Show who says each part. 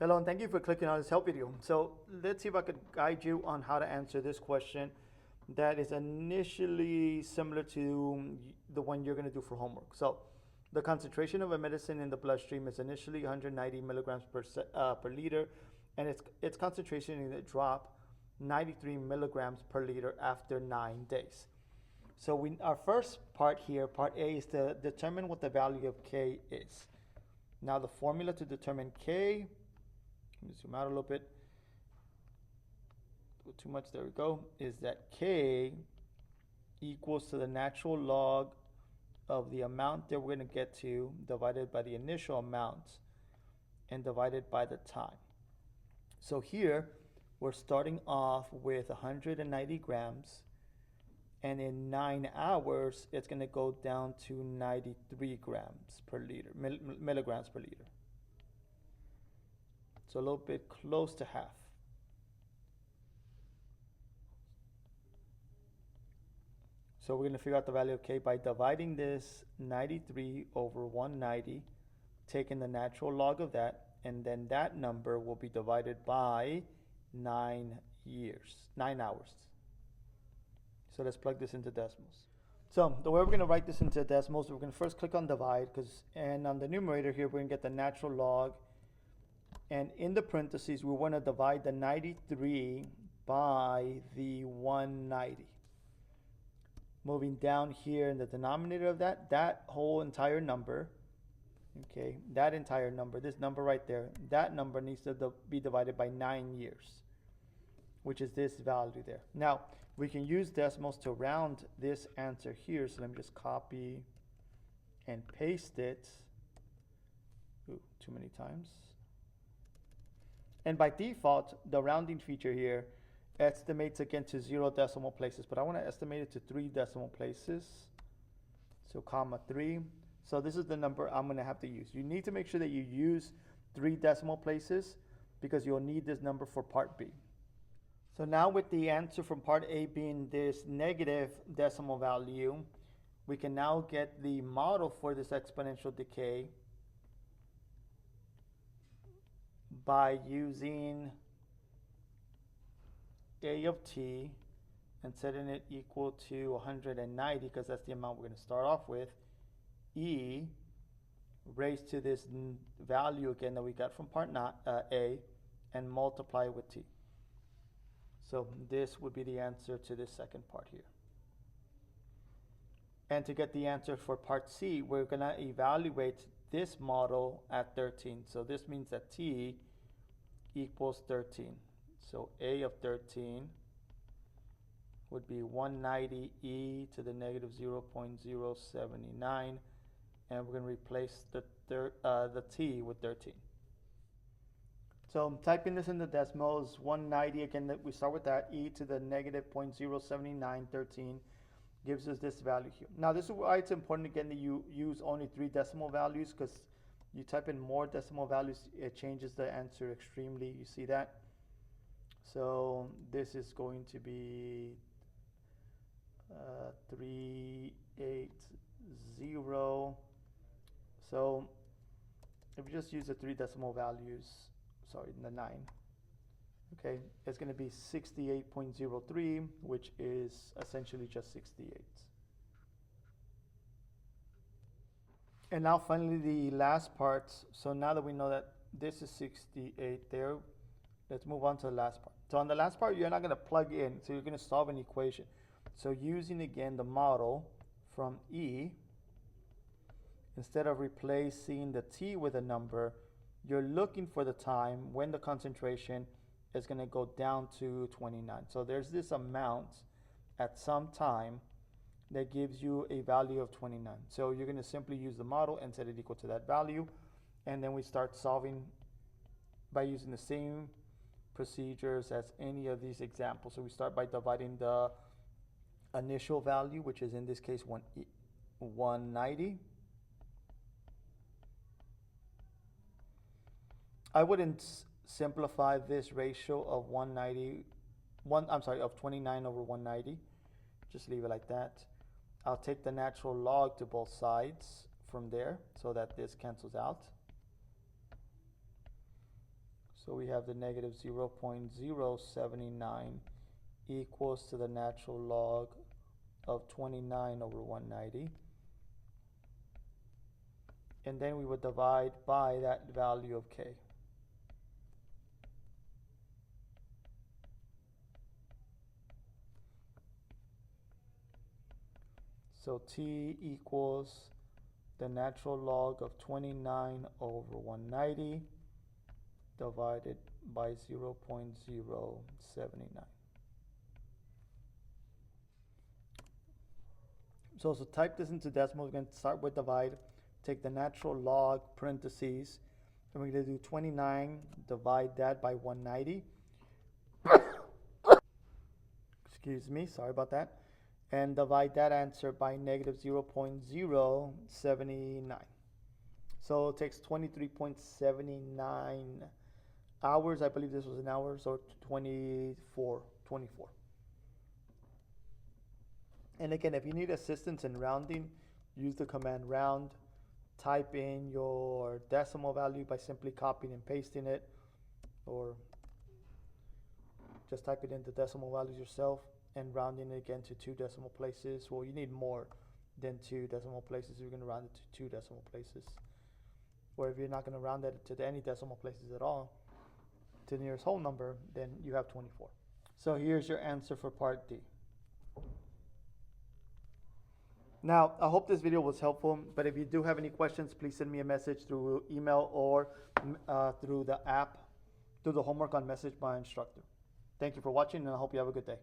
Speaker 1: Hello, and thank you for clicking on this help video. So let's see if I could guide you on how to answer this question that is initially similar to the one you're going to do for homework. So the concentration of a medicine in the bloodstream is initially 190 milligrams per liter, and its concentration is going to drop 93 milligrams per liter after 9 days. So our first part here, part A, is to determine what the value of K is. Now the formula to determine K, let me zoom out a little bit. Too much, there we go, is that K equals to the natural log of the amount that we're going to get to divided by the initial amount and divided by the time. So here we're starting off with 190 grams, and in 9 hours it's going to go down to 93 grams per liter, milligrams per liter. So a little bit close to half. So we're going to figure out the value of K by dividing this 93 over 190, taking the natural log of that, and then that number will be divided by 9 hours. So let's plug this into decimals. So the way we're going to write this into decimals, we're going to first click on divide, and on the numerator here, we're going to get the natural log. And in the parentheses, we want to divide the 93 by the 190. Moving down here in the denominator of that whole entire number, okay, that entire number, this number right there, that number needs to be divided by 9 years, which is this value there. Now, we can use decimals to round this answer here, so let me just copy and paste it. Ooh, too many times. And by default, the rounding feature here estimates again to 0 decimal places, but I want to estimate it to 3 decimal places. So comma 3. So this is the number I'm going to have to use. You need to make sure that you use 3 decimal places because you'll need this number for part B. So now with the answer from part A being this negative decimal value, we can now get the model for this exponential decay by using A of t and setting it equal to 190 because that's the amount we're going to start off with, e raised to this value again that we got from part A and multiply with t. So this would be the answer to this second part here. And to get the answer for part C, we're going to evaluate this model at 13. So this means that t equals 13. So A of 13 would be 190 e to the negative 0.079, and we're going to replace the t with 13. So I'm typing this in the decimals, 190, again, we start with that, e to the negative 0.07913 gives us this value here. Now this is why it's important again that you use only 3 decimal values, because you type in more decimal values, it changes the answer extremely. You see that? So this is going to be 380. So if we just use the 3 decimal values, sorry, the 9, okay, it's going to be 68.03, which is essentially just 68. And now finally the last part. So now that we know that this is 68 there, let's move on to the last part. So on the last part, you're not going to plug in, so you're going to solve an equation. So using again the model from E, instead of replacing the t with a number, you're looking for the time when the concentration is going to go down to 29. So there's this amount at some time that gives you a value of 29. So you're going to simply use the model and set it equal to that value. And then we start solving by using the same procedures as any of these examples. So we start by dividing the initial value, which is in this case 190. I wouldn't simplify this ratio of 29 over 190. Just leave it like that. I'll take the natural log to both sides from there so that this cancels out. So we have the negative 0.079 equals to the natural log of 29 over 190. And then we would divide by that value of k. So t equals the natural log of 29 over 190 divided by 0.079. So type this into decimals. We're going to start with divide, take the natural log, parentheses, and we're going to do 29, divide that by 190. Excuse me, sorry about that. And divide that answer by negative 0.079. So it takes 23.79 hours. I believe this was an hour, so 24. And again, if you need assistance in rounding, use the command round. Type in your decimal value by simply copying and pasting it, or just type it into decimal values yourself and rounding it again to 2 decimal places. Well, you need more than 2 decimal places. You're going to round it to 2 decimal places. Or if you're not going to round it to any decimal places at all, to the nearest whole number, then you have 24. So here's your answer for part D. Now, I hope this video was helpful, but if you do have any questions, please send me a message through email or through the app, through the homework on message by instructor. Thank you for watching, and I hope you have a good day.